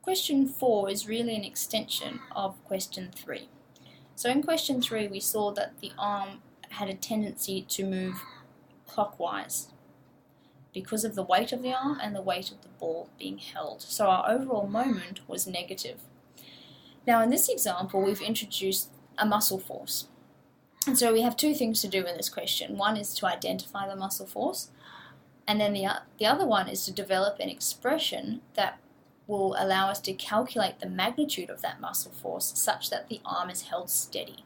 question 4 is really an extension of question 3. So in question 3 we saw that the arm had a tendency to move clockwise because of the weight of the arm and the weight of the ball being held. So our overall moment was negative. Now in this example we've introduced a muscle force. And so we have two things to do in this question. One is to identify the muscle force, and then the other one is to develop an expression that will allow us to calculate the magnitude of that muscle force such that the arm is held steady.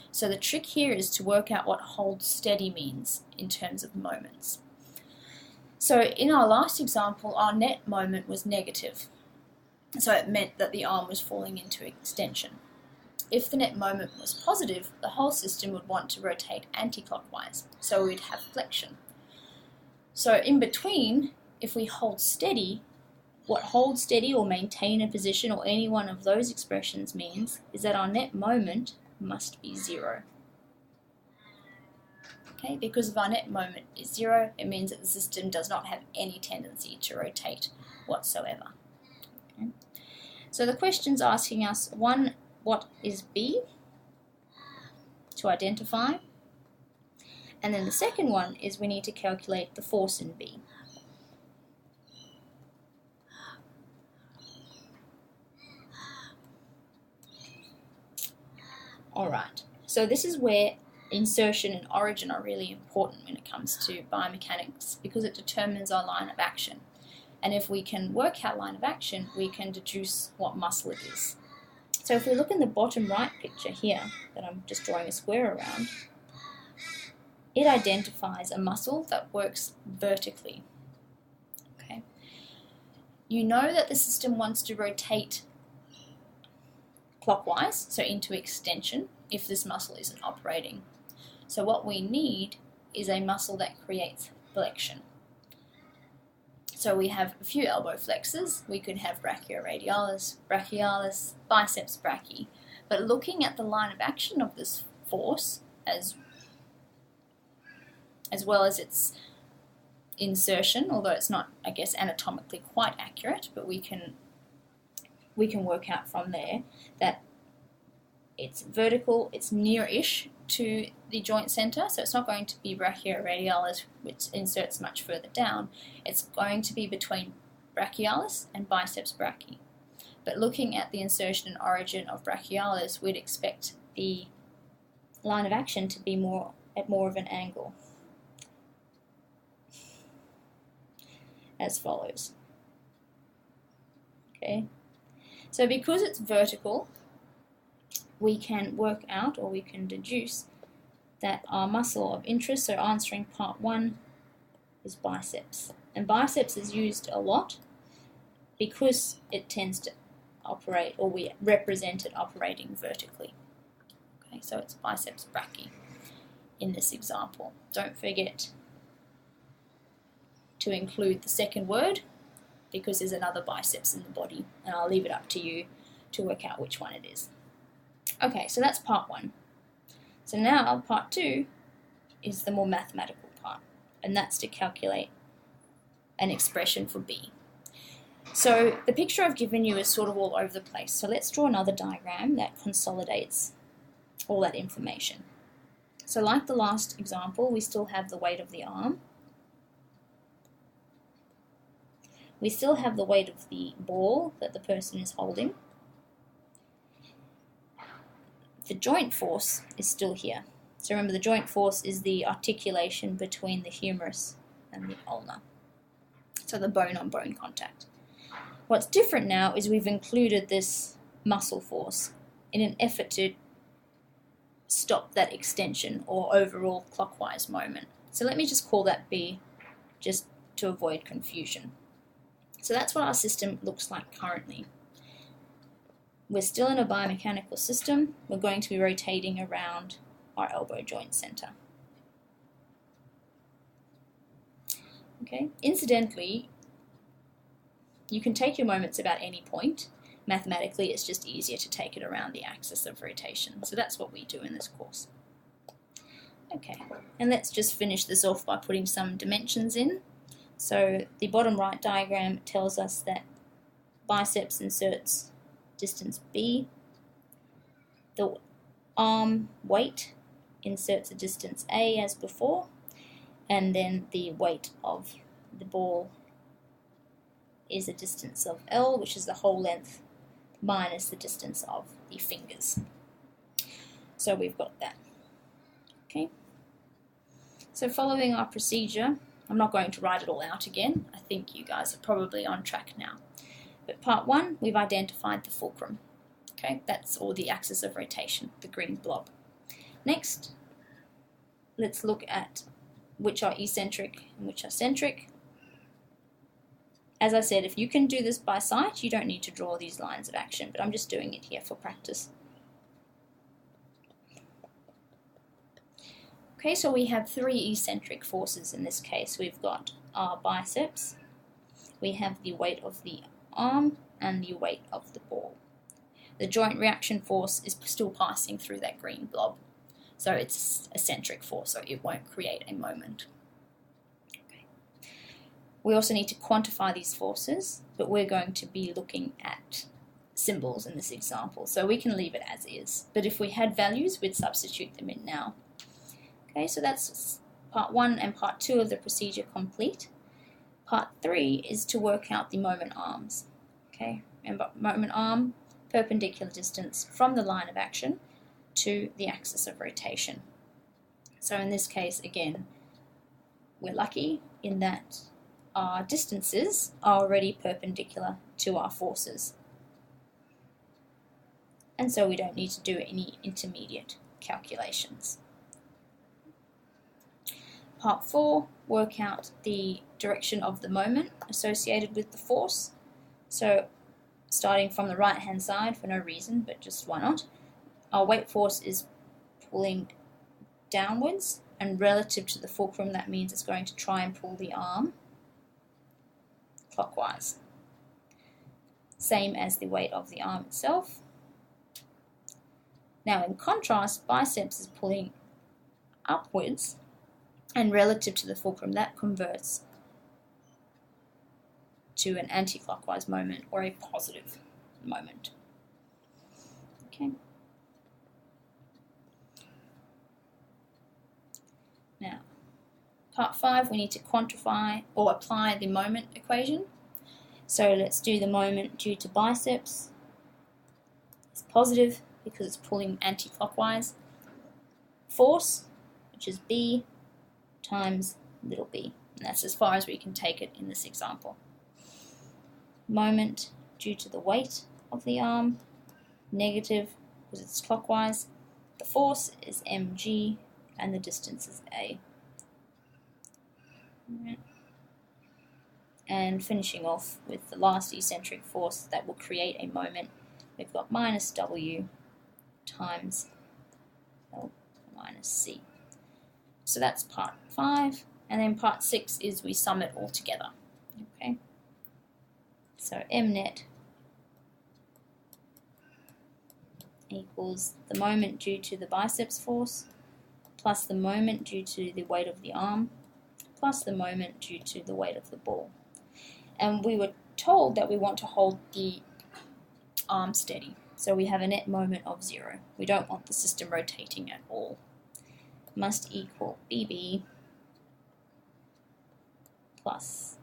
So the trick here is to work out what hold steady means in terms of moments. So in our last example, our net moment was negative. So it meant that the arm was falling into extension. If the net moment was positive, the whole system would want to rotate anti-clockwise, so we'd have flexion. So in between, if we hold steady, what hold steady or maintain a position or any one of those expressions means is that our net moment must be 0. Okay, because if our net moment is 0, it means that the system does not have any tendency to rotate whatsoever. Okay. So the question's asking us, one, what is B, to identify, and then the second one is we need to calculate the force in B. Alright, so this is where insertion and origin are really important when it comes to biomechanics, because it determines our line of action. And if we can work out line of action, we can deduce what muscle it is. So if we look in the bottom right picture here, that I'm just drawing a square around, it identifies a muscle that works vertically. Okay. You know that the system wants to rotate clockwise, so into extension, if this muscle isn't operating. So what we need is a muscle that creates flexion. So we have a few elbow flexors. We could have brachioradialis, brachialis, biceps brachii. But looking at the line of action of this force, as well as its insertion, although it's not, I guess, anatomically quite accurate, but we can work out from there that it's vertical, it's near-ish to the joint center, so it's not going to be brachioradialis, which inserts much further down. It's going to be between brachialis and biceps brachii. But looking at the insertion and origin of brachialis, we'd expect the line of action to be at more of an angle, as follows. Okay, so because it's vertical, we can work out, or we can deduce, that our muscle of interest, so answering part 1, is biceps. And biceps is used a lot because it tends to operate, or we represent it operating vertically. Okay, so it's biceps brachii in this example. Don't forget to include the second word, because there's another biceps in the body, and I'll leave it up to you to work out which one it is. Okay, so that's part 1. So now part 2 is the more mathematical part, and that's to calculate an expression for B. So the picture I've given you is sort of all over the place, so let's draw another diagram that consolidates all that information. So like the last example, we still have the weight of the arm. We still have the weight of the ball that the person is holding. The joint force is still here. So remember, the joint force is the articulation between the humerus and the ulna. So the bone-on-bone contact. What's different now is we've included this muscle force in an effort to stop that extension or overall clockwise moment. So let me just call that B, just to avoid confusion. So that's what our system looks like currently. We're still in a biomechanical system. We're going to be rotating around our elbow joint center. Okay. Incidentally, you can take your moments about any point. Mathematically, it's just easier to take it around the axis of rotation. So that's what we do in this course. Okay, and let's just finish this off by putting some dimensions in. So the bottom right diagram tells us that biceps inserts distance B, the arm weight inserts a distance A as before, and then the weight of the ball is a distance of L, which is the whole length minus the distance of the fingers. So we've got that. Okay. So following our procedure, I'm not going to write it all out again. I think you guys are probably on track now. But part 1, we've identified the fulcrum. Okay, that's all the axis of rotation, the green blob. Next, let's look at which are eccentric and which are centric. As I said, if you can do this by sight, you don't need to draw these lines of action, but I'm just doing it here for practice. Okay, so we have 3 eccentric forces in this case. We've got our biceps, we have the weight of the arm, and the weight of the ball. The joint reaction force is still passing through that green blob, so it's a centric force, so it won't create a moment. Okay. We also need to quantify these forces, but we're going to be looking at symbols in this example, so we can leave it as is. But if we had values, we'd substitute them in now. Okay, so that's part 1 and part 2 of the procedure complete. Part 3 is to work out the moment arms. Okay, remember, moment arm, perpendicular distance from the line of action to the axis of rotation. So in this case, again, we're lucky in that our distances are already perpendicular to our forces. And so we don't need to do any intermediate calculations. Part 4, work out the direction of the moment associated with the force. So starting from the right hand side for no reason, but just why not, our weight force is pulling downwards, and relative to the fulcrum that means it's going to try and pull the arm clockwise. Same as the weight of the arm itself. Now in contrast, biceps is pulling upwards, and relative to the fulcrum that converts to an anti-clockwise moment or a positive moment. Okay. Now, part 5, we need to quantify or apply the moment equation. So let's do the moment due to biceps. It's positive because it's pulling anti-clockwise. Force, which is B, times little b. And that's as far as we can take it in this example. Moment due to the weight of the arm, negative because it's clockwise. The force is mg and the distance is a. And finishing off with the last eccentric force that will create a moment, we've got minus w times L minus c. So that's part 5, and then part 6 is we sum it all together. Okay. So mnet equals the moment due to the biceps force plus the moment due to the weight of the arm plus the moment due to the weight of the ball. And we were told that we want to hold the arm steady, so we have a net moment of 0. We don't want the system rotating at all. Must equal BB plus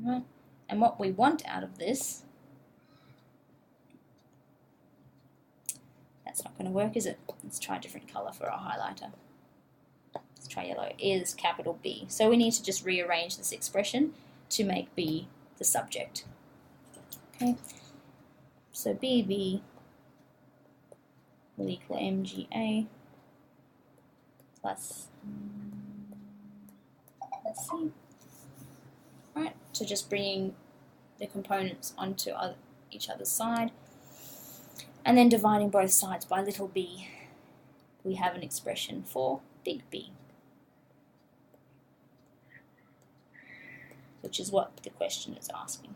right. And what we want out of this, that's not going to work, is it? Let's try a different color for our highlighter. Let's try yellow, is capital B. So we need to just rearrange this expression to make B the subject. Okay, so BB will equal MGA plus, let's see, right, so just bringing the components onto each other's side, and then dividing both sides by little b, we have an expression for big B, which is what the question is asking.